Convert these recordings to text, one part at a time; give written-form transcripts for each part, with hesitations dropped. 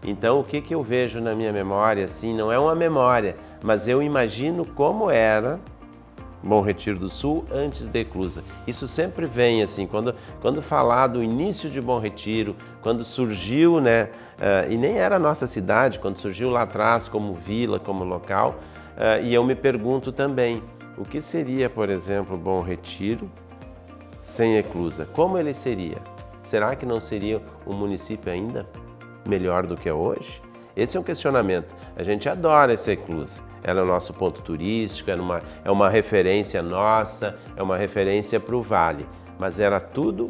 Então, o que eu vejo na minha memória, assim, não é uma memória, mas eu imagino como era Bom Retiro do Sul antes da Eclusa. Isso sempre vem, assim, quando falar do início de Bom Retiro, quando surgiu, né, e nem era a nossa cidade, quando surgiu lá atrás como vila, como local, e eu me pergunto também, o que seria, por exemplo, Bom Retiro sem Eclusa? Como ele seria? Será que não seria um município ainda melhor do que é hoje? Esse é um questionamento. A gente adora essa Eclusa. Ela é o nosso ponto turístico, é uma referência nossa, é uma referência para o Vale. Mas era tudo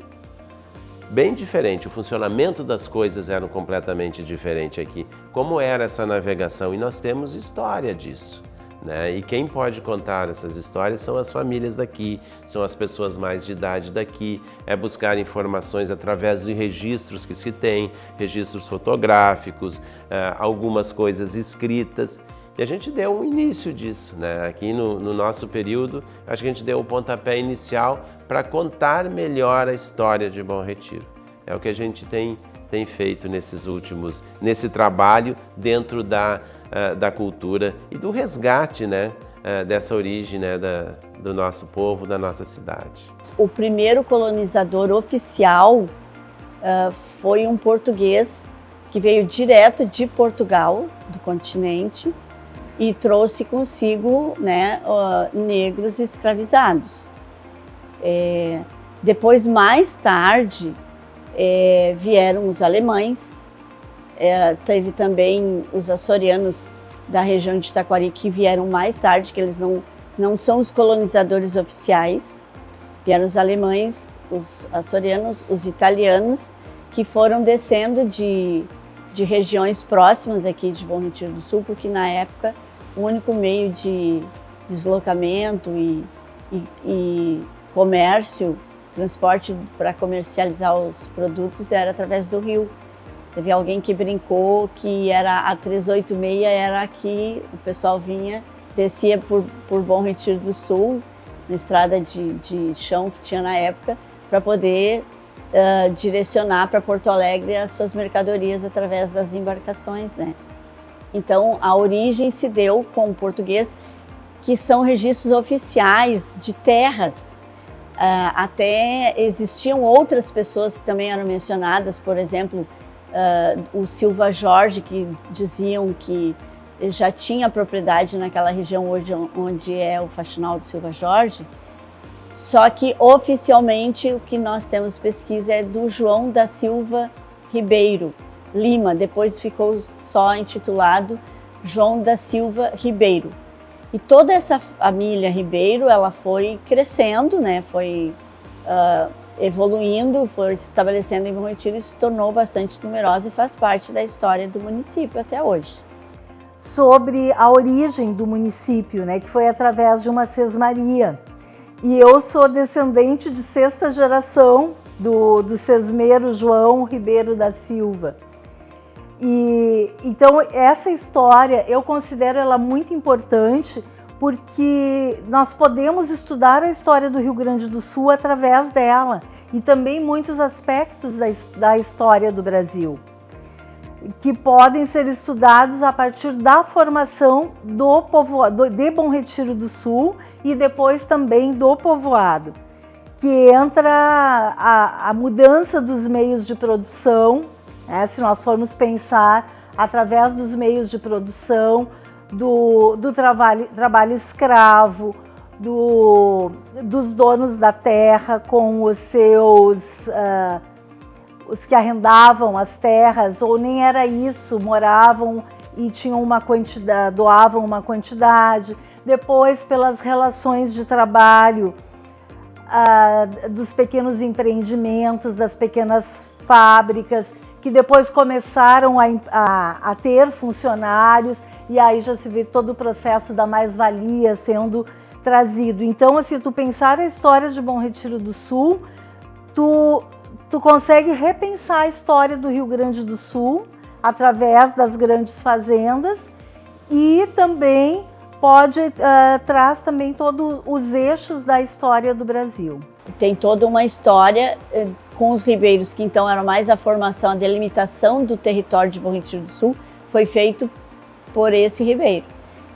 bem diferente. O funcionamento das coisas era completamente diferente aqui. Como era essa navegação? E nós temos história disso, né? E quem pode contar essas histórias são as famílias daqui, são as pessoas mais de idade daqui, é buscar informações através de registros que se tem, registros fotográficos, algumas coisas escritas. E a gente deu um início disso, né? Aqui no nosso período, acho que a gente deu o pontapé inicial para contar melhor a história de Bom Retiro. É o que a gente tem feito nesse trabalho dentro da cultura e do resgate, né, dessa origem, né, do nosso povo, da nossa cidade. O primeiro colonizador oficial foi um português que veio direto de Portugal, do continente, e trouxe consigo, né, negros escravizados. Depois, mais tarde, vieram os alemães, teve também os açorianos da região de Taquari que vieram mais tarde, que eles não são os colonizadores oficiais. Vieram os alemães, os açorianos, os italianos, que foram descendo de regiões próximas aqui de Bom Retiro do Sul, porque na época o único meio de deslocamento e comércio, transporte para comercializar os produtos era através do rio. Teve alguém que brincou que a 386 era aqui, o pessoal vinha, descia por Bom Retiro do Sul, na estrada de chão que tinha na época, para poder direcionar para Porto Alegre as suas mercadorias através das embarcações, né? Então, a origem se deu com o português, que são registros oficiais de terras. Até existiam outras pessoas que também eram mencionadas, por exemplo, o Silva Jorge, que diziam que já tinha propriedade naquela região hoje onde é o Faxinal do Silva Jorge. Só que oficialmente o que nós temos pesquisa é do João da Silva Ribeiro Lima, depois ficou só intitulado João da Silva Ribeiro. E toda essa família Ribeiro, ela foi crescendo, né? Foi evoluindo, foi se estabelecendo em Bom Retiro e se tornou bastante numerosa e faz parte da história do município até hoje. Sobre a origem do município, né? Que foi através de uma sesmaria. E eu sou descendente de 6ª geração do sesmeiro João Ribeiro da Silva. E então essa história eu considero ela muito importante porque nós podemos estudar a história do Rio Grande do Sul através dela e também muitos aspectos da história do Brasil que podem ser estudados a partir da formação do povoado de Bom Retiro do Sul e depois também do povoado, que entra a mudança dos meios de produção, né? Se nós formos pensar através dos meios de produção, do trabalho escravo, dos donos da terra com os seus os que arrendavam as terras, ou nem era isso, moravam e tinham uma quantidade, doavam uma quantidade. Depois, pelas relações de trabalho, dos pequenos empreendimentos, das pequenas fábricas, que depois começaram a ter funcionários, e aí já se vê todo o processo da mais-valia sendo trazido. Então, assim, tu pensar a história de Bom Retiro do Sul, tu consegue repensar a história do Rio Grande do Sul através das grandes fazendas e também traz também todos os eixos da história do Brasil. Tem toda uma história com os ribeiros, que então eram mais a formação, a delimitação do território de Bom Retiro do Sul, foi feito por esse ribeiro.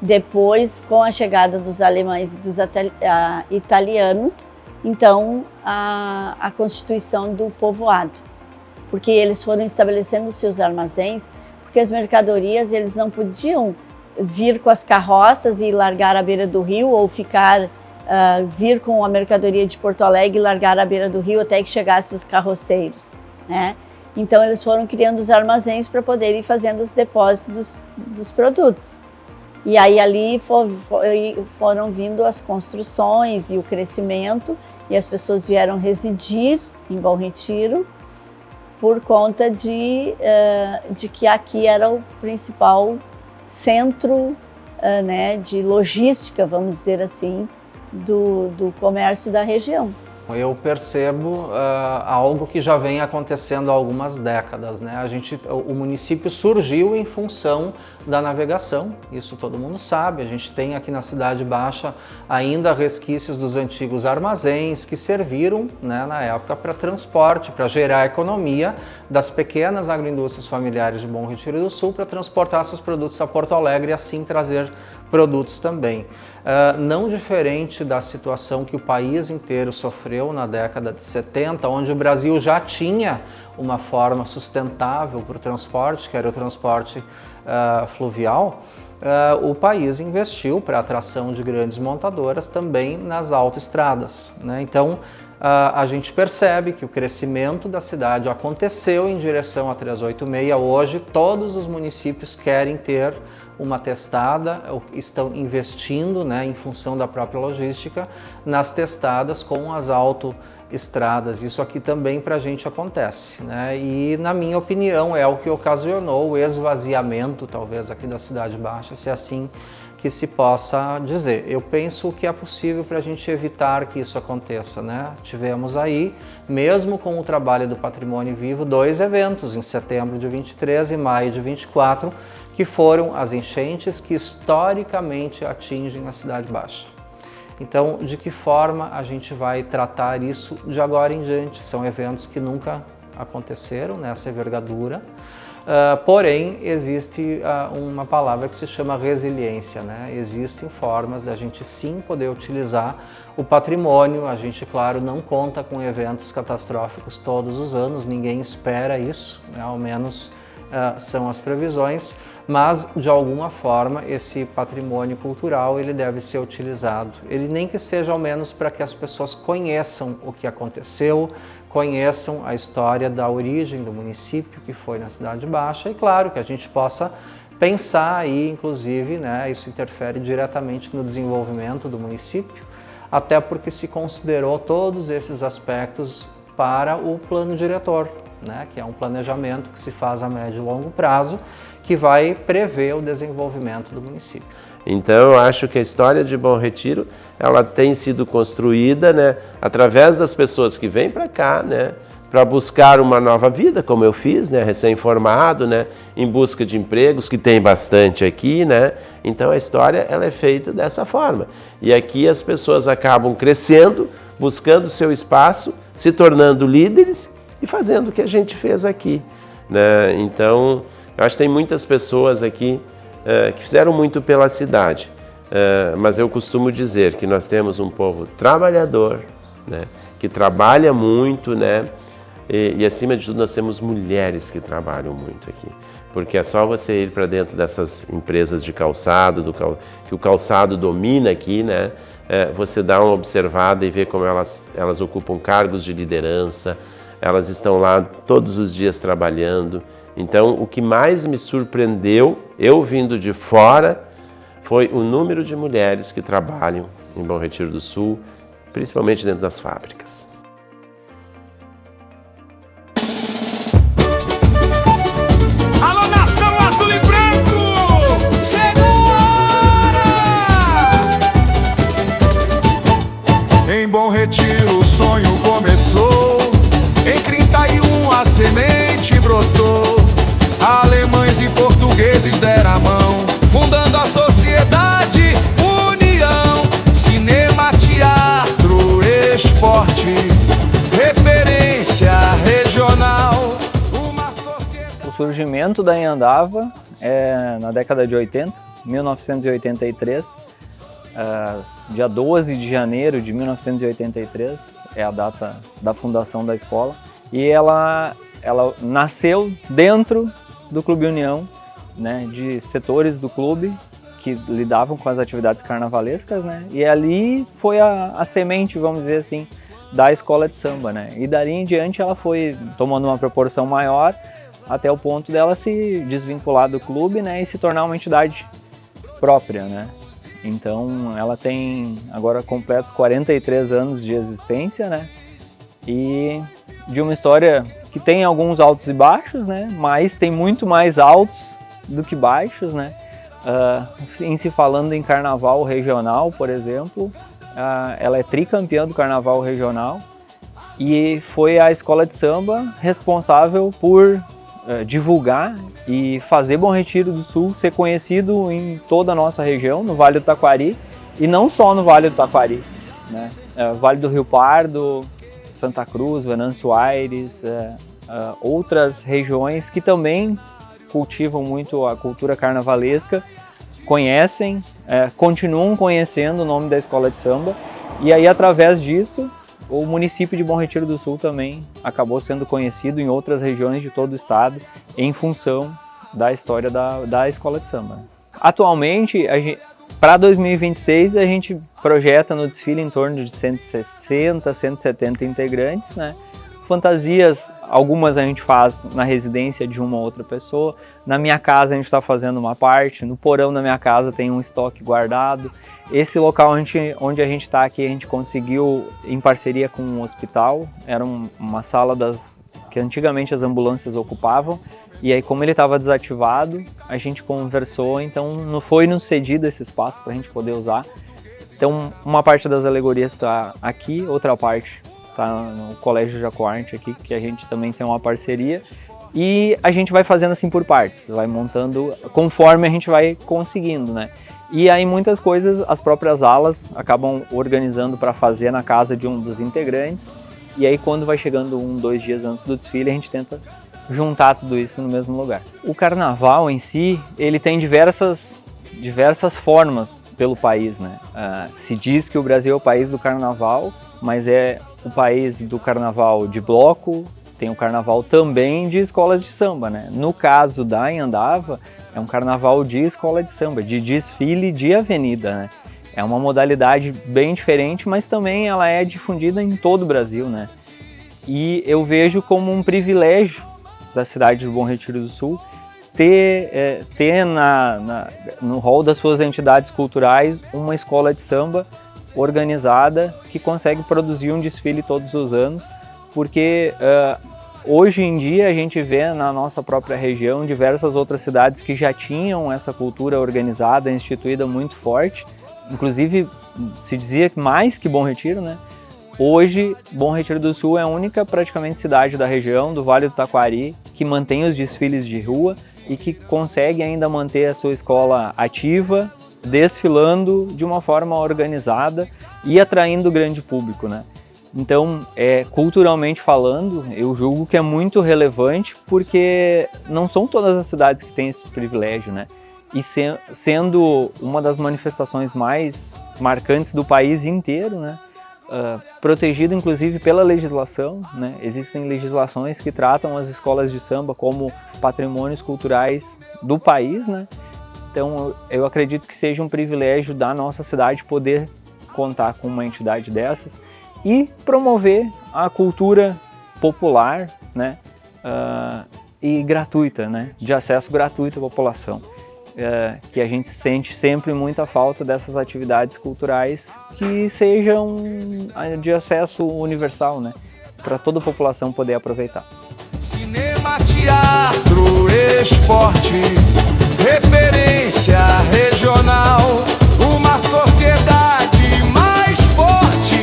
Depois, com a chegada dos alemães e dos italianos, então a constituição do povoado, porque eles foram estabelecendo seus armazéns, porque as mercadorias eles não podiam vir com as carroças e largar à beira do rio, ou vir com a mercadoria de Porto Alegre e largar à beira do rio até que chegassem os carroceiros, né? Então eles foram criando os armazéns para poderem ir fazendo os depósitos dos produtos. E aí ali foram vindo as construções e o crescimento, e as pessoas vieram residir em Bom Retiro por conta de que aqui era o principal centro né, de logística, vamos dizer assim, do comércio da região. Eu percebo algo que já vem acontecendo há algumas décadas, né? O município surgiu em função da navegação, isso todo mundo sabe. A gente tem aqui na Cidade Baixa ainda resquícios dos antigos armazéns que serviram, né, na época para transporte, para gerar economia das pequenas agroindústrias familiares de Bom Retiro do Sul para transportar seus produtos a Porto Alegre e assim trazer produtos também. Não diferente da situação que o país inteiro sofreu na década de 70, onde o Brasil já tinha uma forma sustentável para o transporte, que era o transporte fluvial, o país investiu para a atração de grandes montadoras também nas autoestradas, né? Então, a gente percebe que o crescimento da cidade aconteceu em direção a 386. Hoje, todos os municípios querem ter uma testada, estão investindo, né, em função da própria logística, nas testadas com as autoestradas. Isso aqui também para a gente acontece, né? E, na minha opinião, é o que ocasionou o esvaziamento, talvez, aqui da Cidade Baixa, se é assim que se possa dizer. Eu penso que é possível para a gente evitar que isso aconteça, né? Tivemos aí, mesmo com o trabalho do Patrimônio Vivo, 2 eventos, em setembro de 23 e maio de 24, que foram as enchentes que historicamente atingem a Cidade Baixa. Então, de que forma a gente vai tratar isso de agora em diante? São eventos que nunca aconteceram nessa envergadura. Porém, existe uma palavra que se chama resiliência, né? Existem formas da gente sim poder utilizar o patrimônio. A gente, claro, não conta com eventos catastróficos todos os anos, ninguém espera isso, né? Ao menos são as previsões, mas de alguma forma esse patrimônio cultural ele deve ser utilizado. Ele nem que seja ao menos para que as pessoas conheçam o que aconteceu, conheçam a história da origem do município, que foi na Cidade Baixa, e claro, que a gente possa pensar aí, inclusive, né, isso interfere diretamente no desenvolvimento do município, até porque se considerou todos esses aspectos para o plano diretor, né, que é um planejamento que se faz a médio e longo prazo, que vai prever o desenvolvimento do município. Então, eu acho que a história de Bom Retiro, ela tem sido construída, né, através das pessoas que vêm para cá, né, para buscar uma nova vida, como eu fiz, né, recém-formado, né, em busca de empregos, que tem bastante aqui, né. Então, a história ela é feita dessa forma. E aqui as pessoas acabam crescendo, buscando seu espaço, se tornando líderes e fazendo o que a gente fez aqui, né. Então, eu acho que tem muitas pessoas aqui que fizeram muito pela cidade, mas eu costumo dizer que nós temos um povo trabalhador, né, que trabalha muito, né, e acima de tudo nós temos mulheres que trabalham muito aqui, porque é só você ir para dentro dessas empresas de calçado, que o calçado domina aqui, né, você dá uma observada e vê como elas ocupam cargos de liderança, elas estão lá todos os dias trabalhando. Então, o que mais me surpreendeu, eu vindo de fora, foi o número de mulheres que trabalham em Bom Retiro do Sul, principalmente dentro das fábricas. Alô, nação azul e branco! Chegou a hora! Em Bom Retiro o sonho começou, em 31 a semente brotou. Alemães e portugueses deram a mão, fundando a Sociedade União. Cinema, teatro, esporte, referência surgimento da Anhandava é na década de 80, 1983, dia 12 de janeiro de 1983 é a data da fundação da escola, e ela nasceu dentro do Clube União, né, de setores do clube que lidavam com as atividades carnavalescas, né, e ali foi a semente, vamos dizer assim, da escola de samba, né, e dali em diante ela foi tomando uma proporção maior até o ponto dela se desvincular do clube, né, e se tornar uma entidade própria, né. Então ela tem agora completos 43 anos de existência, né, e de uma história que tem alguns altos e baixos, né, mas tem muito mais altos do que baixos, né. Em se falando em carnaval regional, por exemplo, ela é tricampeã do carnaval regional e foi a escola de samba responsável por divulgar e fazer Bom Retiro do Sul ser conhecido em toda a nossa região, no Vale do Taquari, e não só no Vale do Taquari, né? Vale do Rio Pardo, Santa Cruz, Venâncio Aires, outras regiões que também cultivam muito a cultura carnavalesca, conhecem, continuam conhecendo o nome da escola de samba, e aí através disso o município de Bom Retiro do Sul também acabou sendo conhecido em outras regiões de todo o estado em função da história da escola de samba. Atualmente, para 2026, a gente projeta no desfile em torno de 160, 170 integrantes, né? Fantasias, algumas a gente faz na residência de uma ou outra pessoa. Na minha casa a gente está fazendo uma parte, no porão da minha casa tem um estoque guardado. Esse local onde a gente está aqui, a gente conseguiu em parceria com um hospital, era uma sala que antigamente as ambulâncias ocupavam, e aí como ele estava desativado, a gente conversou, então não foi nos cedido esse espaço para a gente poder usar. Então uma parte das alegorias está aqui, outra parte está no Colégio Jacoarte aqui, que a gente também tem uma parceria, e a gente vai fazendo assim por partes, vai montando conforme a gente vai conseguindo, né? E aí muitas coisas as próprias alas acabam organizando para fazer na casa de um dos integrantes, e aí quando vai chegando 2 dias antes do desfile a gente tenta juntar tudo isso no mesmo lugar. O carnaval em si, ele tem diversas formas pelo país, né? Se diz que o Brasil é o país do carnaval, mas é o país do carnaval de bloco, tem o carnaval também de escolas de samba, né? No caso da Anhandava, é um carnaval de escola de samba, de desfile de avenida, né? É uma modalidade bem diferente, mas também ela é difundida em todo o Brasil, né? E eu vejo como um privilégio da cidade de Bom Retiro do Sul ter no rol das suas entidades culturais uma escola de samba organizada que consegue produzir um desfile todos os anos, porque hoje em dia a gente vê na nossa própria região diversas outras cidades que já tinham essa cultura organizada, instituída muito forte, inclusive se dizia mais que Bom Retiro, né? Hoje, Bom Retiro do Sul é a única praticamente cidade da região, do Vale do Taquari, que mantém os desfiles de rua e que consegue ainda manter a sua escola ativa, desfilando de uma forma organizada e atraindo o grande público, né? Então, culturalmente falando, eu julgo que é muito relevante, porque não são todas as cidades que têm esse privilégio, né? E sendo uma das manifestações mais marcantes do país inteiro, né? Protegido inclusive pela legislação, né? Existem legislações que tratam as escolas de samba como patrimônios culturais do país, né? Então eu acredito que seja um privilégio da nossa cidade poder contar com uma entidade dessas e promover a cultura popular, né? E gratuita, né? De acesso gratuito à população. Que a gente sente sempre muita falta dessas atividades culturais que sejam de acesso universal, né? Para toda a população poder aproveitar. Cinema, teatro, esporte, referência regional, uma sociedade mais forte,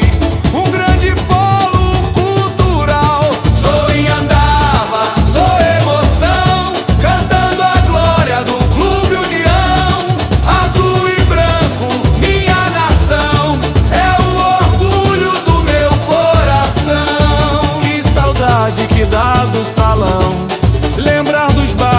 um grande polo cultural. Sou Anhandava, sou emoção, cantando a glória do Clube União. Azul e branco, minha nação, é o orgulho do meu coração. Que saudade que dá do salão, lembrar dos bares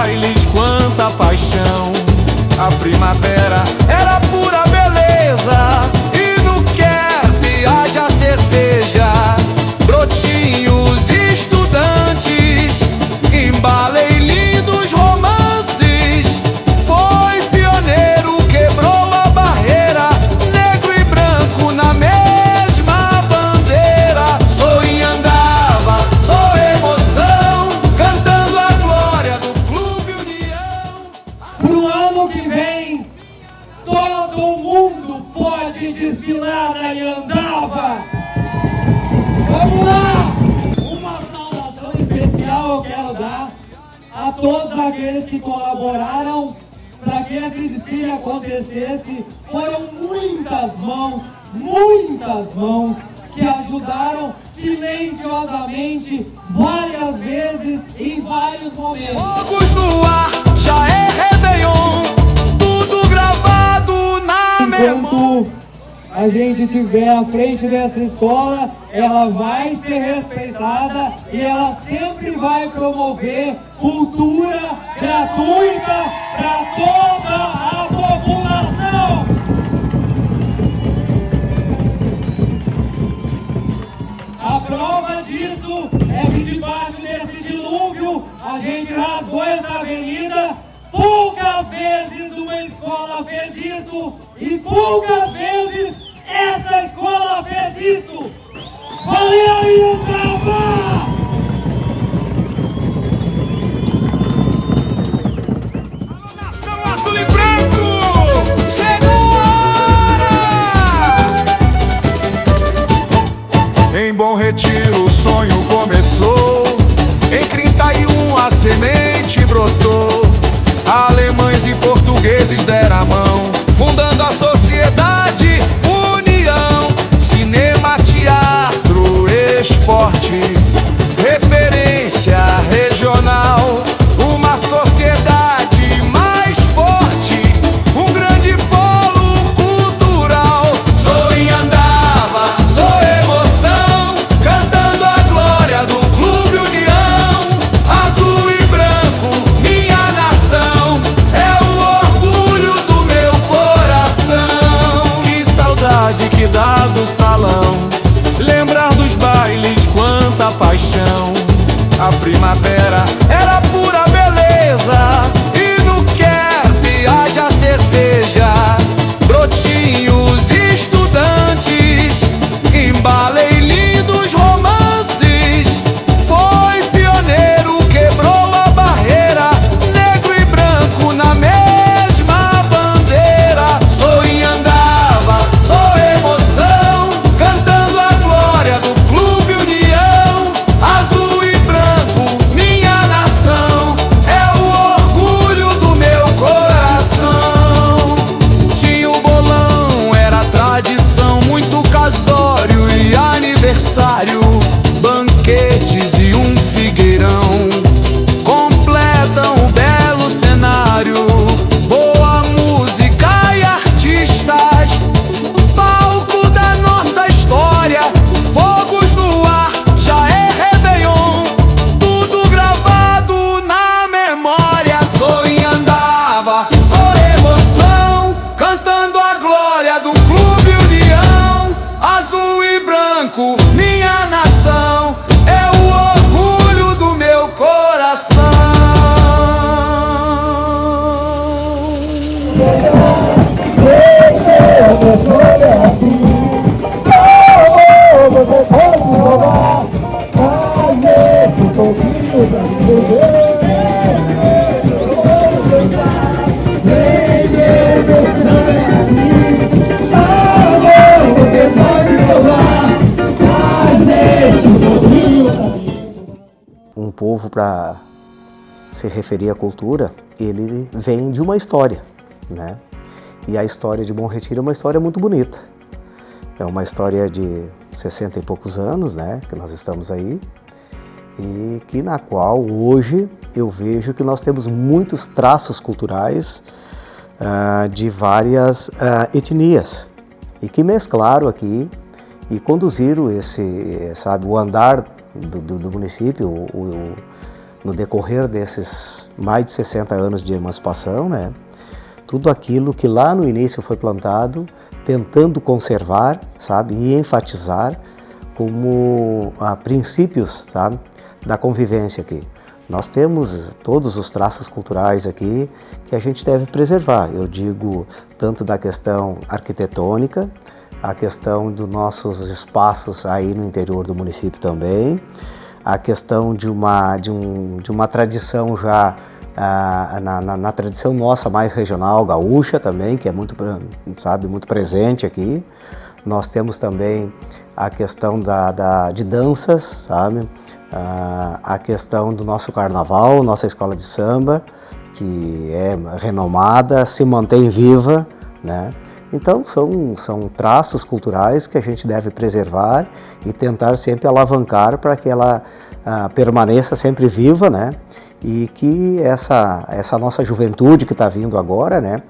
andava. Vamos lá! Uma saudação especial eu quero dar a todos aqueles que colaboraram para que esse desfile acontecesse. Foram muitas mãos que ajudaram silenciosamente, várias vezes, em vários momentos. Fogos no ar, já é Réveillon, tudo gravado na memória. Enquanto a gente estiver à frente dessa escola, ela vai ser respeitada e ela sempre vai promover cultura gratuita para toda a população. A prova disso é que debaixo desse dilúvio a gente rasgou essa avenida. Poucas vezes uma escola fez isso e poucas vezes essa escola fez isso. Valeu, Iucaba! Nação azul e branco, chegou a hora! Em Bom Retiro o sonho começou, em 31 a semente brotou. Alemães e portugueses deram a mão, fundando a sociedade, união. Cinema, teatro, esporte, referência regional. Uma sociedade mais forte, um grande polo cultural. Sou em andava, sou emoção, cantando a glória do Clube União. Azul e branco, minha nação, é o orgulho do meu coração. Que saudade que dá do salão, lembrar dos bailes, quanta paixão. A primavera era pura beleza, e no Kerb haja cerveja. Brotinhos estudantes, embalei lindos romances. Foi pioneiro, quebrou a barreira, negro e branco na mesma bandeira. Sou em andava, sou emoção, cantando a glória do Clube União. Azul e branco, minha nação, é o orgulho do meu coração. Tinha o bolão, era tradição, muito casório e aniversário, banquetes e um figueirão completam o belo cenário. Boa música e artistas, palco da nossa história. Fogos no ar, já é Réveillon, tudo gravado na memória. Sou em andava, sou emoção, cantando a glória do Clube União. Azul e branco, minha nação, é o orgulho do meu coração. Um povo, para se referir à cultura, ele vem de uma história, né? E a história de Bom Retiro é uma história muito bonita. É uma história de 60 e poucos anos, né, que nós estamos aí, e que na qual hoje eu vejo que nós temos muitos traços culturais de várias etnias, e que mesclaram aqui e conduziram o andar do município no decorrer desses mais de 60 anos de emancipação, né? Tudo aquilo que lá no início foi plantado, tentando conservar, sabe, e enfatizar como princípios, sabe, da convivência aqui. Nós temos todos os traços culturais aqui que a gente deve preservar. Eu digo tanto da questão arquitetônica, a questão dos nossos espaços aí no interior do município também, a questão de uma tradição já na tradição nossa mais regional, gaúcha também, que é muito, sabe, muito presente aqui, Nós temos também a questão de danças, sabe? A questão do nosso carnaval, nossa escola de samba, que é renomada, se mantém viva, né? Então são traços culturais que a gente deve preservar e tentar sempre alavancar para que ela permaneça sempre viva, né? E que essa nossa juventude que está vindo agora, né?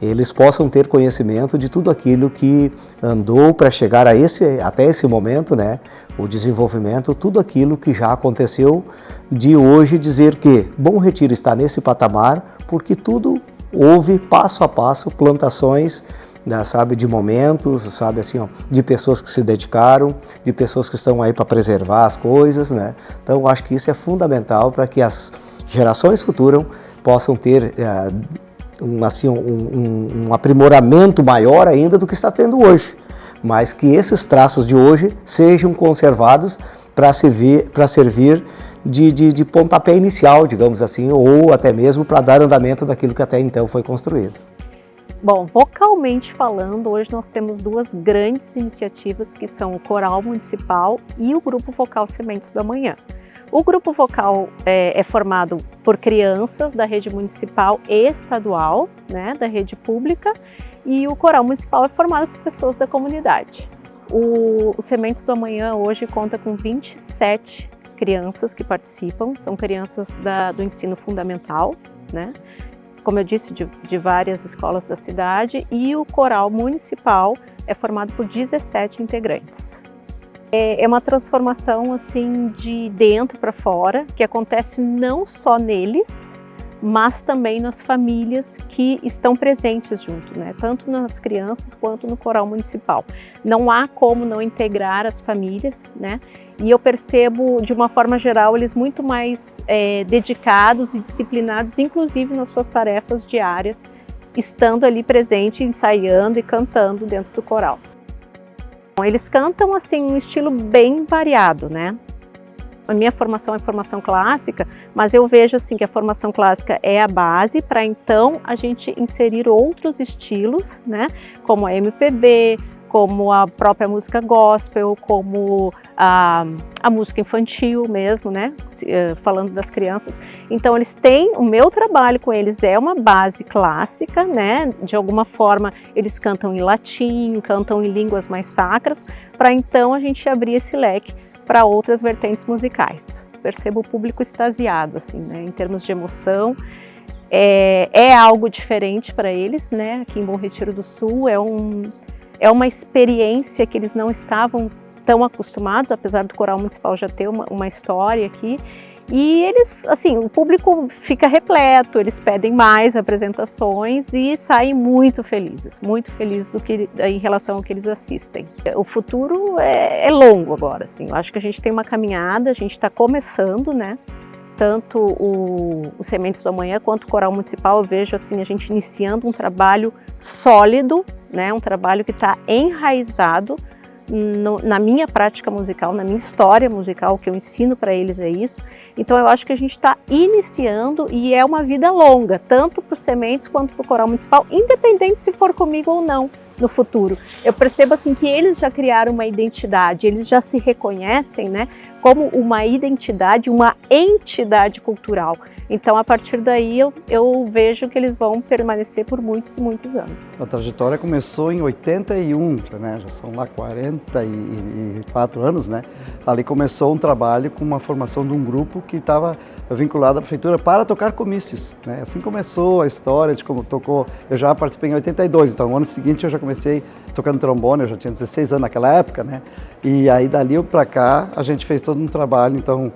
Eles possam ter conhecimento de tudo aquilo que andou para chegar até esse momento, né? O desenvolvimento, tudo aquilo que já aconteceu, de hoje dizer que Bom Retiro está nesse patamar porque tudo houve passo a passo, plantações, né, sabe, de momentos, sabe, assim, ó, de pessoas que se dedicaram, de pessoas que estão aí para preservar as coisas, né? Então, eu acho que isso é fundamental para que as gerações futuras possam ter um aprimoramento maior ainda do que está tendo hoje, mas que esses traços de hoje sejam conservados para servir de pontapé inicial, digamos assim, ou até mesmo para dar andamento daquilo que até então foi construído. Bom, vocalmente falando, hoje nós temos duas grandes iniciativas que são o Coral Municipal e o Grupo Vocal Sementes do Amanhã. O Grupo Vocal é formado por crianças da rede municipal e estadual, né, da rede pública, e o Coral Municipal é formado por pessoas da comunidade. O Sementes do Amanhã hoje conta com 27 crianças que participam, são crianças do ensino fundamental, né? Como eu disse, de várias escolas da cidade, e o coral municipal é formado por 17 integrantes. É uma transformação assim de dentro para fora, que acontece não só neles, mas também nas famílias que estão presentes junto, né? Tanto nas crianças quanto no coral municipal. Não há como não integrar as famílias, né? E eu percebo, de uma forma geral, eles muito mais dedicados e disciplinados, inclusive nas suas tarefas diárias, estando ali presente, ensaiando e cantando dentro do coral. Eles cantam assim um estilo bem variado, né? A minha formação é formação clássica, mas eu vejo assim que a formação clássica é a base para então a gente inserir outros estilos, né? Como a MPB, como a própria música gospel, como a música infantil mesmo, né? Falando das crianças. Então eles têm, o meu trabalho com eles é uma base clássica, né? De alguma forma eles cantam em latim, cantam em línguas mais sacras, para então a gente abrir esse leque para outras vertentes musicais. Percebo o público extasiado, assim, né? Em termos de emoção. É algo diferente para eles, né? Aqui em Bom Retiro do Sul é uma experiência que eles não estavam tão acostumados, apesar do coral municipal já ter uma história aqui. E eles, assim, o público fica repleto, eles pedem mais apresentações e saem muito felizes em relação ao que eles assistem. O futuro é longo agora, assim, eu acho que a gente tem uma caminhada, a gente está começando, né? Tanto o Sementes do Amanhã quanto o Coral Municipal, eu vejo assim, a gente iniciando um trabalho sólido, né? Um trabalho que está enraizado na minha prática musical, na minha história musical, o que eu ensino para eles é isso. Então eu acho que a gente está iniciando e é uma vida longa, tanto para os Sementes quanto para o Coral Municipal, independente se for comigo ou não no futuro. Eu percebo assim que eles já criaram uma identidade, eles já se reconhecem, né, como uma identidade, uma entidade cultural. Então, a partir daí, eu vejo que eles vão permanecer por muitos e muitos anos. A trajetória começou em 81, né? Já são lá 44 anos, né? Ali começou um trabalho com uma formação de um grupo que estava vinculado à prefeitura para tocar comícios, né? Assim começou a história de como tocou. Eu já participei em 82, então no ano seguinte eu já comecei tocando trombone, eu já tinha 16 anos naquela época, né? E aí dali para cá a gente fez todo um trabalho então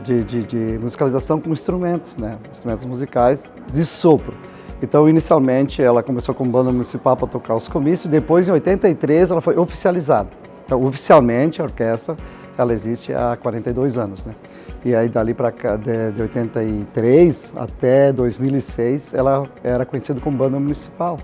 de musicalização com instrumentos, né? Instrumentos musicais de sopro. Então inicialmente ela começou com banda municipal para tocar os comícios, depois em 83 ela foi oficializada. Então oficialmente a orquestra ela existe há 42 anos, né? E aí dali para cá, de 83 até 2006 ela era conhecida como banda municipal.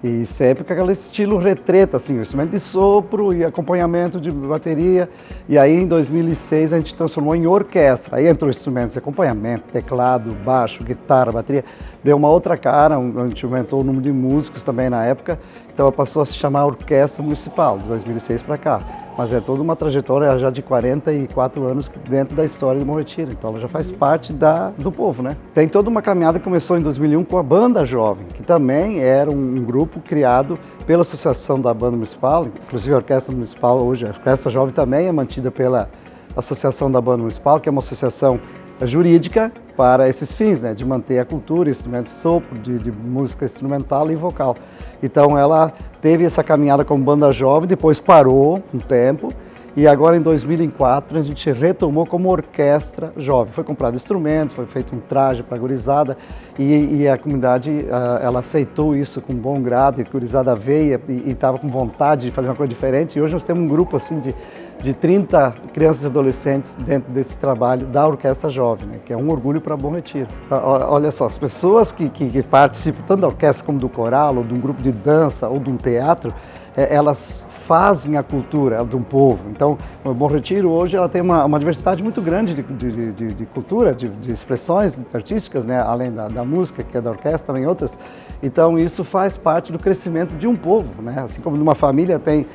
E sempre com aquele estilo retreta, assim, o instrumento de sopro e acompanhamento de bateria. E aí em 2006 a gente transformou em orquestra. Aí entrou instrumentos de acompanhamento, teclado, baixo, guitarra, bateria. Deu uma outra cara, a gente aumentou o número de músicos também na época. então ela passou a se chamar Orquestra Municipal, de 2006 para cá. Mas é toda uma trajetória já de 44 anos dentro da história de Bom Retiro, então ela já faz parte do povo, né? Tem toda uma caminhada que começou em 2001 com a Banda Jovem, que também era um grupo criado pela Associação da Banda Municipal, inclusive a Orquestra Municipal hoje, a Orquestra Jovem também é mantida pela Associação da Banda Municipal, que é uma associação jurídica para esses fins, né, de manter a cultura, instrumento de sopro, de música instrumental e vocal. Então ela teve essa caminhada como banda jovem, depois parou um tempo e agora em 2004 a gente retomou como orquestra jovem. Foi comprado instrumentos, foi feito um traje para a gurizada e a comunidade ela aceitou isso com bom grado, e a gurizada veio e estava com vontade de fazer uma coisa diferente. E hoje nós temos um grupo assim de 30 crianças e adolescentes dentro desse trabalho da Orquestra Jovem, né, que é um orgulho para Bom Retiro. Olha só, as pessoas que participam tanto da orquestra como do coral, ou de um grupo de dança, ou de um teatro, elas fazem a cultura de um povo. Então, o Bom Retiro hoje ela tem uma diversidade muito grande de cultura, de expressões artísticas, né, além da música, que é da orquestra, também outras. Então, isso faz parte do crescimento de um povo, né? Assim como numa família tem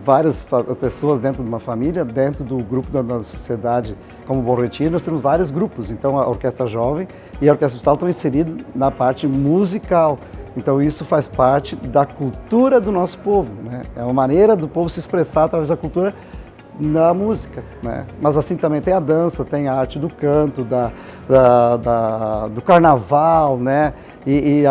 várias pessoas dentro de uma família, dentro do grupo da sociedade como Bom Retiro, nós temos vários grupos. Então, a Orquestra Jovem e a Orquestra Municipal estão inseridos na parte musical. Então isso faz parte da cultura do nosso povo, né? É uma maneira do povo se expressar através da cultura na música, né? Mas assim também tem a dança, tem a arte do canto, do carnaval, né? E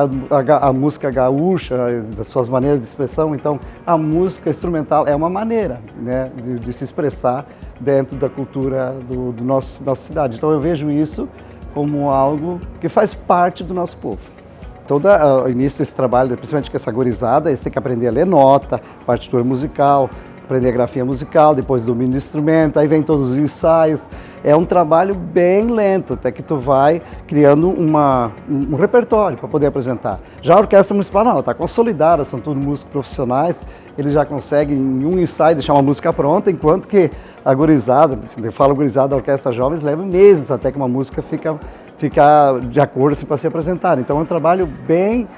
a música gaúcha, as suas maneiras de expressão. Então a música instrumental é uma maneira, né, de se expressar dentro da cultura do nossa cidade. Então eu vejo isso como algo que faz parte do nosso povo. Todo o início desse trabalho, principalmente com essa gurizada, eles têm que aprender a ler nota, partitura musical, aprender a grafia musical, depois domínio do instrumento, aí vem todos os ensaios. É um trabalho bem lento, até que tu vai criando um repertório para poder apresentar. Já a Orquestra Municipal não, ela está consolidada, são todos músicos profissionais, eles já conseguem em um ensaio deixar uma música pronta, enquanto que a gurizada, eu falo gurizada da Orquestra Jovens, leva meses até que uma música fica de acordo assim, para ser apresentada. Então é um trabalho bem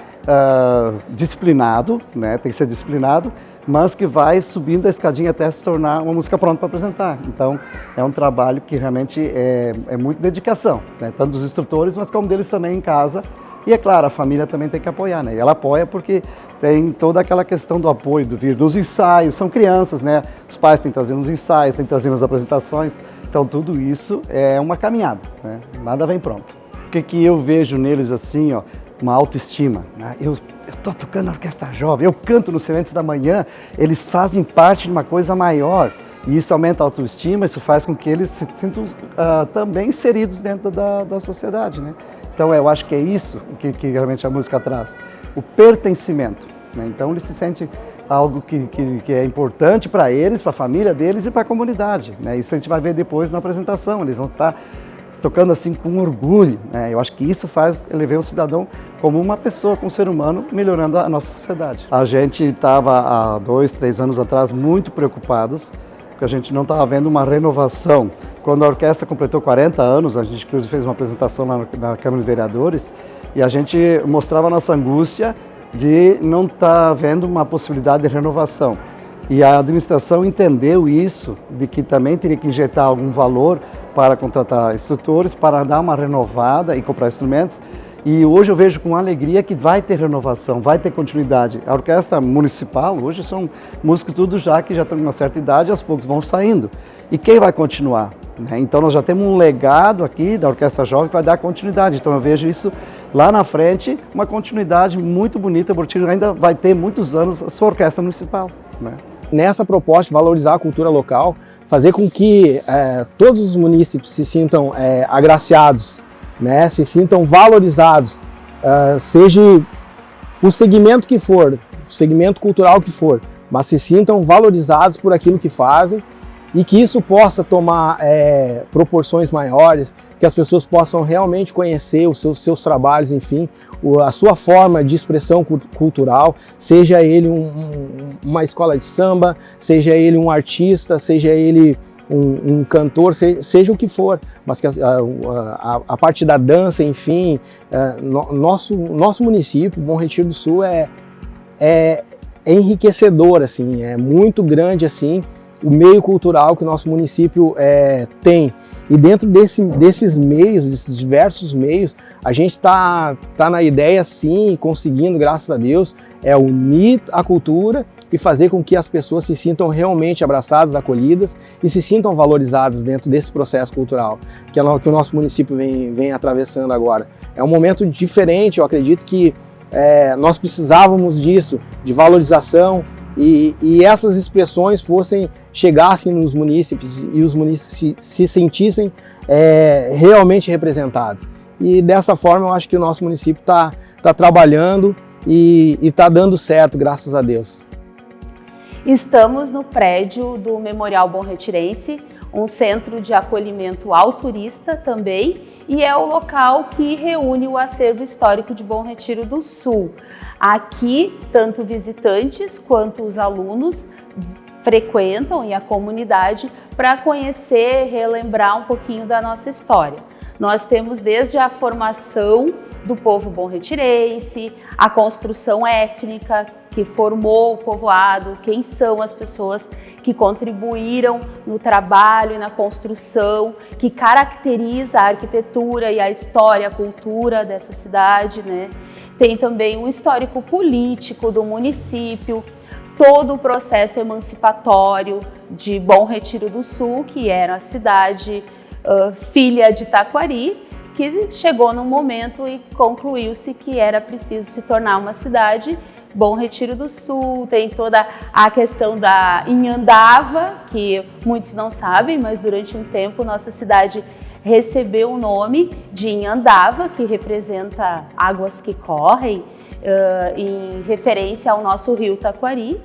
disciplinado, né? Tem que ser disciplinado, mas que vai subindo a escadinha até se tornar uma música pronta para apresentar. Então é um trabalho que realmente é muito dedicação, né? Tanto dos instrutores, mas como deles também em casa. E é claro, a família também tem que apoiar, né? E ela apoia porque tem toda aquela questão do apoio, do vir nos ensaios, são crianças, né? Os pais têm que trazer nos ensaios, têm que trazer nas apresentações. Então tudo isso é uma caminhada, né? Nada vem pronto. O que eu vejo neles assim, ó, uma autoestima, né? Eu estou tocando na Orquestra Jovem, eu canto nos Sementes da Manhã, eles fazem parte de uma coisa maior e isso aumenta a autoestima, isso faz com que eles se sintam também inseridos dentro da sociedade, né? Então eu acho que é isso que realmente a música traz, o pertencimento, né? Então eles se sentem algo que é importante para eles, para a família deles e para a comunidade, né? Isso a gente vai ver depois na apresentação, eles vão estar tocando assim com orgulho, né? Eu acho que isso faz elevar o cidadão como uma pessoa, como um ser humano, melhorando a nossa sociedade. A gente estava há 2, 3 anos atrás muito preocupados, porque a gente não estava vendo uma renovação. Quando a orquestra completou 40 anos, a gente inclusive fez uma apresentação lá na Câmara de Vereadores e a gente mostrava a nossa angústia de não estar vendo uma possibilidade de renovação. E a administração entendeu isso, de que também teria que injetar algum valor para contratar instrutores, para dar uma renovada e comprar instrumentos. E hoje eu vejo com alegria que vai ter renovação, vai ter continuidade. A Orquestra Municipal, hoje são músicos tudo que já estão com uma certa idade, aos poucos vão saindo. E quem vai continuar? Né? Então nós já temos um legado aqui da Orquestra Jovem que vai dar continuidade. Então eu vejo isso lá na frente, uma continuidade muito bonita. O Bom Retiro ainda vai ter muitos anos a sua Orquestra Municipal, né? Nessa proposta de valorizar a cultura local, fazer com que todos os munícipes se sintam agraciados, né, se sintam valorizados, seja o segmento que for, o segmento cultural que for, mas se sintam valorizados por aquilo que fazem e que isso possa tomar proporções maiores, que as pessoas possam realmente conhecer os seus trabalhos, enfim, a sua forma de expressão cultural, seja ele uma escola de samba, seja ele um artista, seja ele um cantor, seja o que for, mas que a parte da dança, enfim, nosso município, Bom Retiro do Sul, é enriquecedor, assim, é muito grande assim o meio cultural que o nosso município tem. E dentro desses meios, desses diversos meios, a gente tá na ideia, sim, conseguindo, graças a Deus, unir a cultura e fazer com que as pessoas se sintam realmente abraçadas, acolhidas e se sintam valorizadas dentro desse processo cultural que o nosso município vem atravessando agora. É um momento diferente, eu acredito que nós precisávamos disso, de valorização, e essas expressões chegassem nos munícipes e os munícipes se sentissem realmente representados. E dessa forma eu acho que o nosso município está trabalhando e está dando certo, graças a Deus. Estamos no prédio do Memorial Bom Retirense, um centro de acolhimento ao turista também, e é o local que reúne o acervo histórico de Bom Retiro do Sul. Aqui, tanto visitantes quanto os alunos frequentam e a comunidade para conhecer, relembrar um pouquinho da nossa história. Nós temos desde a formação do povo bom-retirense, a construção étnica que formou o povoado, quem são as pessoas que contribuíram no trabalho e na construção, que caracteriza a arquitetura e a história, a cultura dessa cidade, né? Tem também um histórico político do município, todo o processo emancipatório de Bom Retiro do Sul, que era a cidade filha de Taquari, que chegou num momento e concluiu-se que era preciso se tornar uma cidade. Bom Retiro do Sul, tem toda a questão da Inhandava, que muitos não sabem, mas durante um tempo nossa cidade recebeu o nome de Inhandava, que representa águas que correm, em referência ao nosso rio Taquari,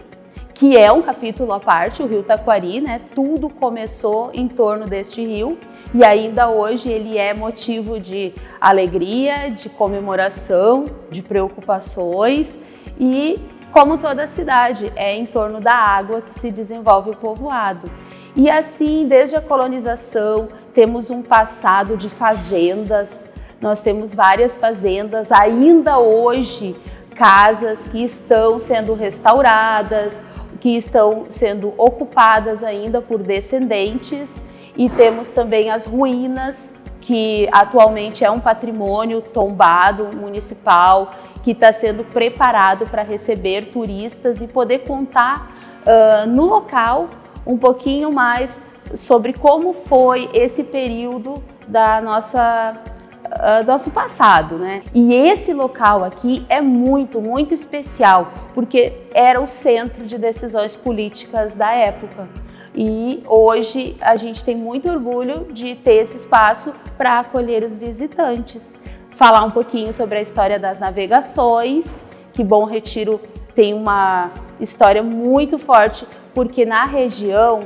que é um capítulo à parte, o rio Taquari, né? Tudo começou em torno deste rio e ainda hoje ele é motivo de alegria, de comemoração, de preocupações. E, como toda cidade, é em torno da água que se desenvolve o povoado. E assim, desde a colonização, temos um passado de fazendas, nós temos várias fazendas, ainda hoje, casas que estão sendo restauradas, que estão sendo ocupadas ainda por descendentes, e temos também as ruínas, que atualmente é um patrimônio tombado municipal, que está sendo preparado para receber turistas e poder contar no local um pouquinho mais sobre como foi esse período da nosso passado, né? E esse local aqui é muito, muito especial, porque era o centro de decisões políticas da época. E hoje a gente tem muito orgulho de ter esse espaço para acolher os visitantes. Falar um pouquinho sobre a história das navegações, que Bom Retiro tem uma história muito forte, porque na região,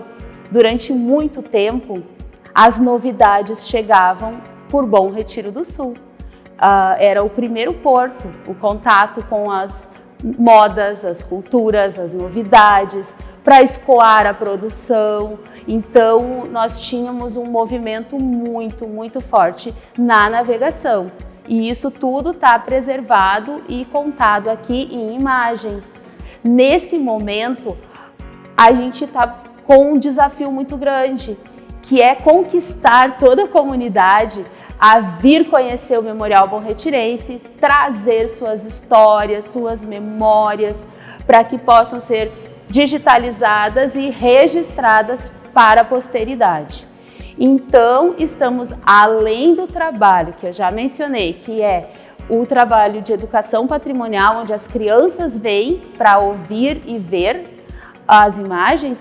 durante muito tempo, as novidades chegavam por Bom Retiro do Sul. Era o primeiro porto, o contato com as modas, as culturas, as novidades, para escoar a produção. Então, nós tínhamos um movimento muito, muito forte na navegação. E isso tudo está preservado e contado aqui em imagens. Nesse momento, a gente está com um desafio muito grande, que é conquistar toda a comunidade a vir conhecer o Memorial Bom Retirense, trazer suas histórias, suas memórias, para que possam ser digitalizadas e registradas para a posteridade. Então, estamos além do trabalho que eu já mencionei, que é o trabalho de educação patrimonial, onde as crianças vêm para ouvir e ver as imagens.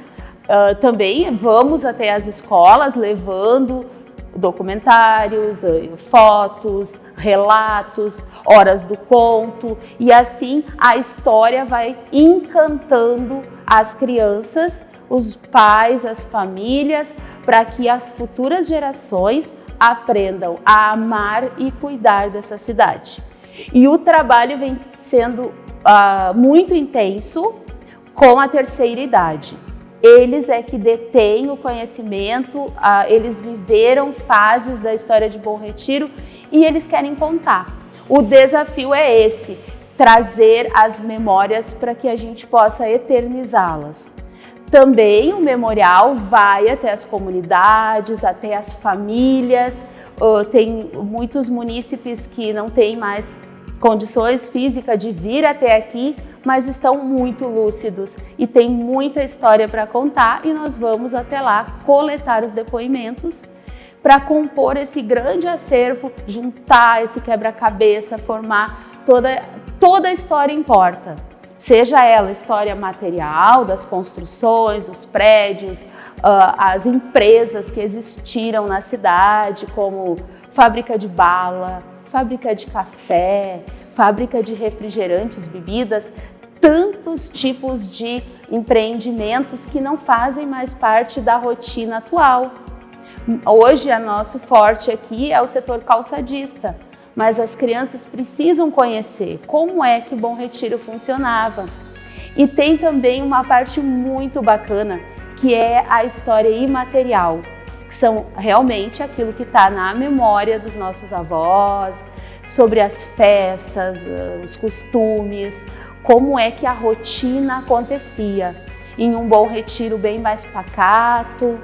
Também vamos até as escolas levando documentários, fotos, relatos, horas do conto, e assim a história vai encantando as crianças, os pais, as famílias, para que as futuras gerações aprendam a amar e cuidar dessa cidade. E o trabalho vem sendo muito intenso com a terceira idade. Eles é que detêm o conhecimento, eles viveram fases da história de Bom Retiro e eles querem contar. O desafio é esse, trazer as memórias para que a gente possa eternizá-las. Também o memorial vai até as comunidades, até as famílias. Tem muitos munícipes que não têm mais condições físicas de vir até aqui, mas estão muito lúcidos e tem muita história para contar, e nós vamos até lá coletar os depoimentos para compor esse grande acervo, juntar esse quebra-cabeça, formar toda a história importa. Seja ela história material, das construções, os prédios, as empresas que existiram na cidade, como fábrica de bala, fábrica de café, fábrica de refrigerantes, bebidas, tantos tipos de empreendimentos que não fazem mais parte da rotina atual. Hoje, o nosso forte aqui é o setor calçadista, mas as crianças precisam conhecer como é que Bom Retiro funcionava. E tem também uma parte muito bacana, que é a história imaterial, que são realmente aquilo que está na memória dos nossos avós, sobre as festas, os costumes, como é que a rotina acontecia em um Bom Retiro bem mais pacato,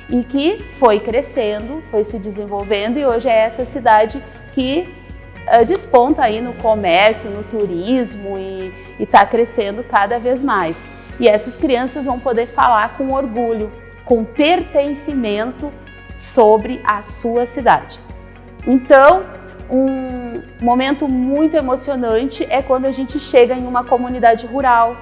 e que foi crescendo, foi se desenvolvendo, e hoje é essa cidade que desponta aí no comércio, no turismo, e está crescendo cada vez mais. E essas crianças vão poder falar com orgulho, com pertencimento sobre a sua cidade. Então, um momento muito emocionante é quando a gente chega em uma comunidade rural,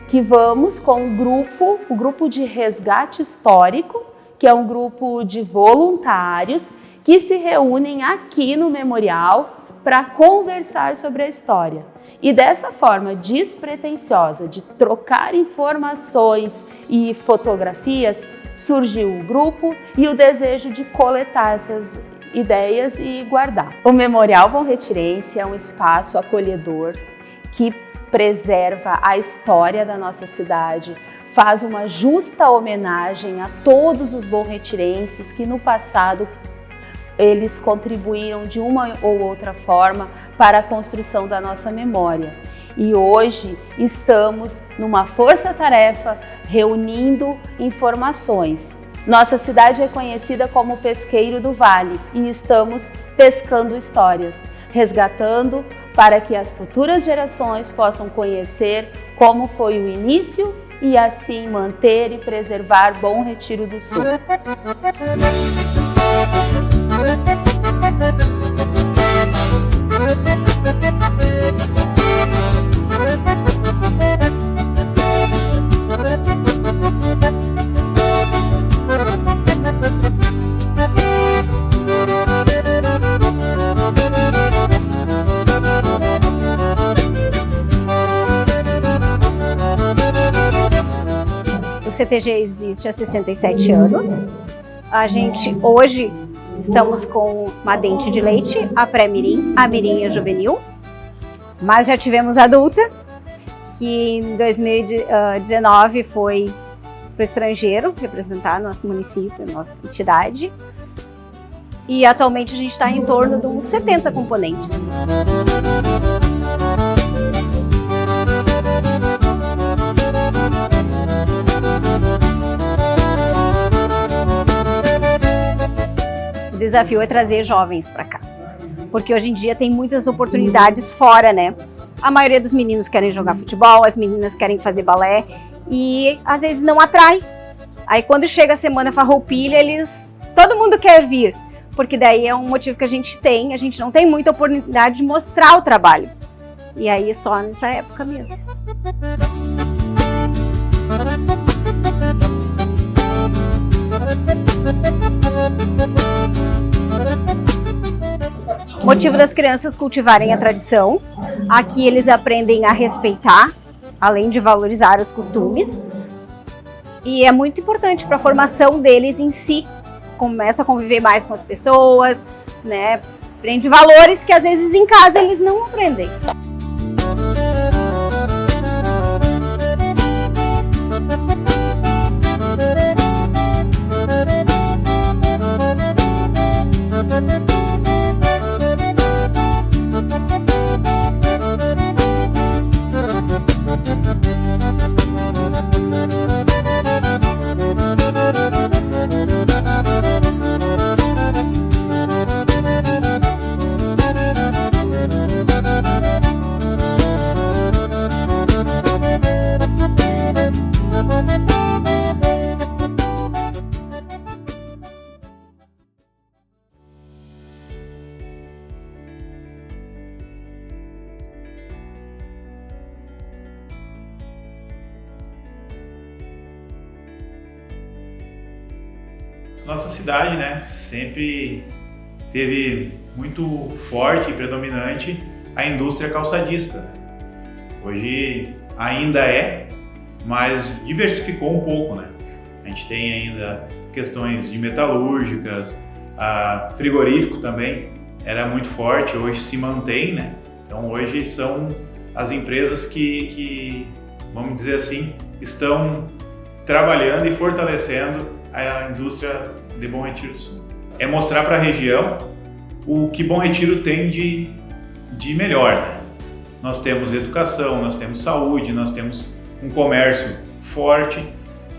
que vamos com o grupo de resgate histórico, que é um grupo de voluntários que se reúnem aqui no memorial para conversar sobre a história. E dessa forma despretensiosa de trocar informações e fotografias, surgiu o grupo e o desejo de coletar essas ideias e guardar. O Memorial Bom Retirense é um espaço acolhedor que preserva a história da nossa cidade, faz uma justa homenagem a todos os bom-retirenses que no passado eles contribuíram de uma ou outra forma para a construção da nossa memória. E hoje estamos numa força-tarefa reunindo informações. Nossa cidade é conhecida como Pesqueiro do Vale e estamos pescando histórias, resgatando para que as futuras gerações possam conhecer como foi o início e assim manter e preservar Bom Retiro do Sul. O CTG existe há 67 anos. A gente hoje estamos com uma dente de leite, a pré-mirim, a mirim e a juvenil. Mas já tivemos a adulta, que em 2019 foi para o estrangeiro representar nosso município, nossa entidade. E atualmente a gente está em torno de uns 70 componentes. O desafio é trazer jovens para cá, porque hoje em dia tem muitas oportunidades fora, né? A maioria dos meninos querem jogar futebol, as meninas querem fazer balé e às vezes não atrai. Aí quando chega a semana farroupilha, todo mundo quer vir, porque daí é um motivo que a gente não tem muita oportunidade de mostrar o trabalho. E aí é só nessa época mesmo. Motivo das crianças cultivarem a tradição. Aqui eles aprendem a respeitar, além de valorizar os costumes. E é muito importante para a formação deles em si. Começa a conviver mais com as pessoas, né? Aprende valores que às vezes em casa eles não aprendem. nossa cidade, né, sempre teve muito forte e predominante a indústria calçadista. Hoje ainda é, mas diversificou um pouco, né? A gente tem ainda questões de metalúrgicas, frigorífico também era muito forte, hoje se mantém, né? Então hoje são as empresas que, vamos dizer assim, estão trabalhando e fortalecendo a indústria de Bom Retiro do Sul. É mostrar para a região o que Bom Retiro tem de melhor, né? Nós temos educação, nós temos saúde, nós temos um comércio forte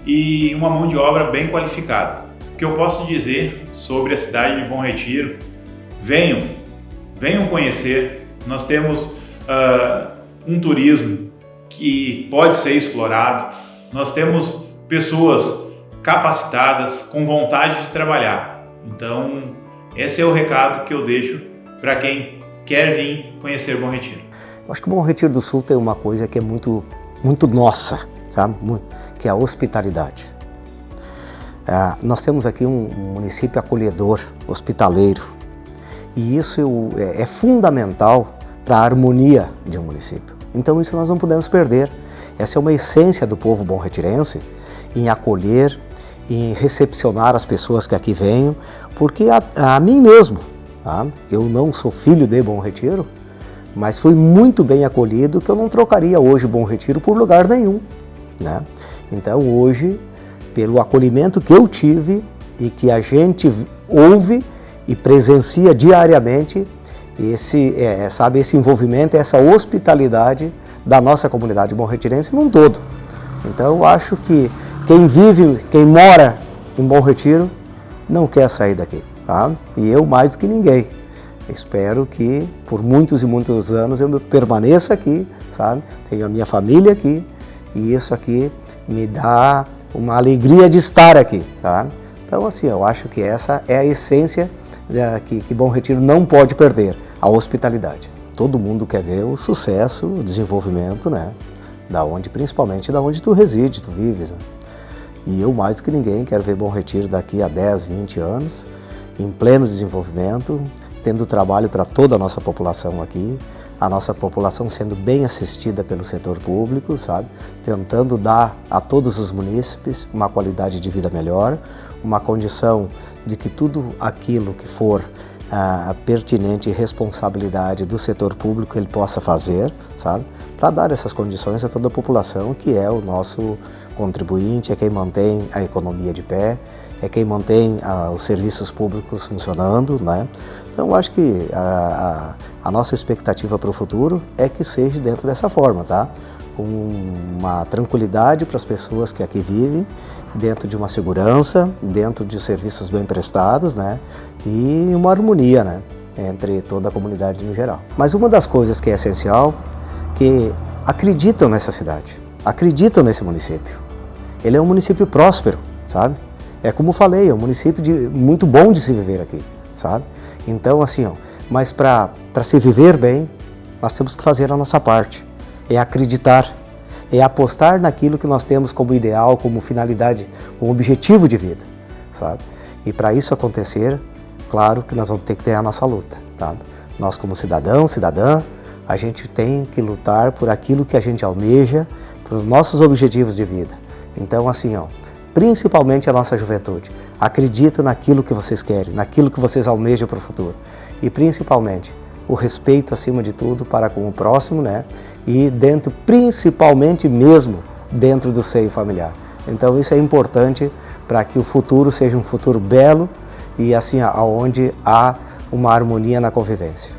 e uma mão de obra bem qualificada. O que eu posso dizer sobre a cidade de Bom Retiro? Venham conhecer. Nós temos um turismo que pode ser explorado. Nós temos pessoas capacitadas, com vontade de trabalhar. Então, esse é o recado que eu deixo para quem quer vir conhecer Bom Retiro. Eu acho que o Bom Retiro do Sul tem uma coisa que é muito nossa, sabe? Que é a hospitalidade. Nós temos aqui um município acolhedor, hospitaleiro, e isso é fundamental para a harmonia de um município. Então isso nós não podemos perder. Essa é uma essência do povo bom-retirense, em acolher, em recepcionar as pessoas que aqui venham, porque a mim mesmo, tá? Eu não sou filho de Bom Retiro, mas fui muito bem acolhido, que eu não trocaria hoje Bom Retiro por lugar nenhum, né? Então hoje, pelo acolhimento que eu tive e que a gente ouve e presencia diariamente, esse envolvimento, essa hospitalidade da nossa comunidade bom-retirense num todo. Então eu acho que quem mora em Bom Retiro não quer sair daqui, tá? E eu mais do que ninguém. Espero que por muitos e muitos anos eu permaneça aqui, sabe? Tenho a minha família aqui e isso aqui me dá uma alegria de estar aqui, tá? Então assim, eu acho que essa é a essência que Bom Retiro não pode perder, a hospitalidade. Todo mundo quer ver o sucesso, o desenvolvimento, né? Principalmente da onde tu reside, tu vives, né? E eu mais do que ninguém quero ver Bom Retiro daqui a 10, 20 anos, em pleno desenvolvimento, tendo trabalho para toda a nossa população aqui, a nossa população sendo bem assistida pelo setor público, sabe? Tentando dar a todos os munícipes uma qualidade de vida melhor, uma condição de que tudo aquilo que for pertinente e responsabilidade do setor público ele possa fazer, sabe? Para dar essas condições a toda a população, que é o nosso contribuinte, é quem mantém a economia de pé, é quem mantém os serviços públicos funcionando, né? Então, eu acho que a nossa expectativa para o futuro é que seja dentro dessa forma, tá? Uma tranquilidade para as pessoas que aqui vivem, dentro de uma segurança, dentro de serviços bem prestados, né? E uma harmonia, né? Entre toda a comunidade em geral. Mas uma das coisas que é essencial, que acreditam nessa cidade, acreditam nesse município. Ele é um município próspero, sabe? É como eu falei, é um município muito bom de se viver aqui, sabe? Então, assim, mas para se viver bem, nós temos que fazer a nossa parte. É acreditar, é apostar naquilo que nós temos como ideal, como finalidade, como objetivo de vida, sabe? E para isso acontecer, claro que nós vamos ter que ter a nossa luta, tá? Nós como cidadão, cidadã, a gente tem que lutar por aquilo que a gente almeja, pelos nossos objetivos de vida. Então, assim, principalmente a nossa juventude, acredita naquilo que vocês querem, naquilo que vocês almejam para o futuro. E principalmente o respeito acima de tudo para com o próximo, né? E principalmente mesmo dentro do seio familiar. Então isso é importante para que o futuro seja um futuro belo e assim aonde há uma harmonia na convivência.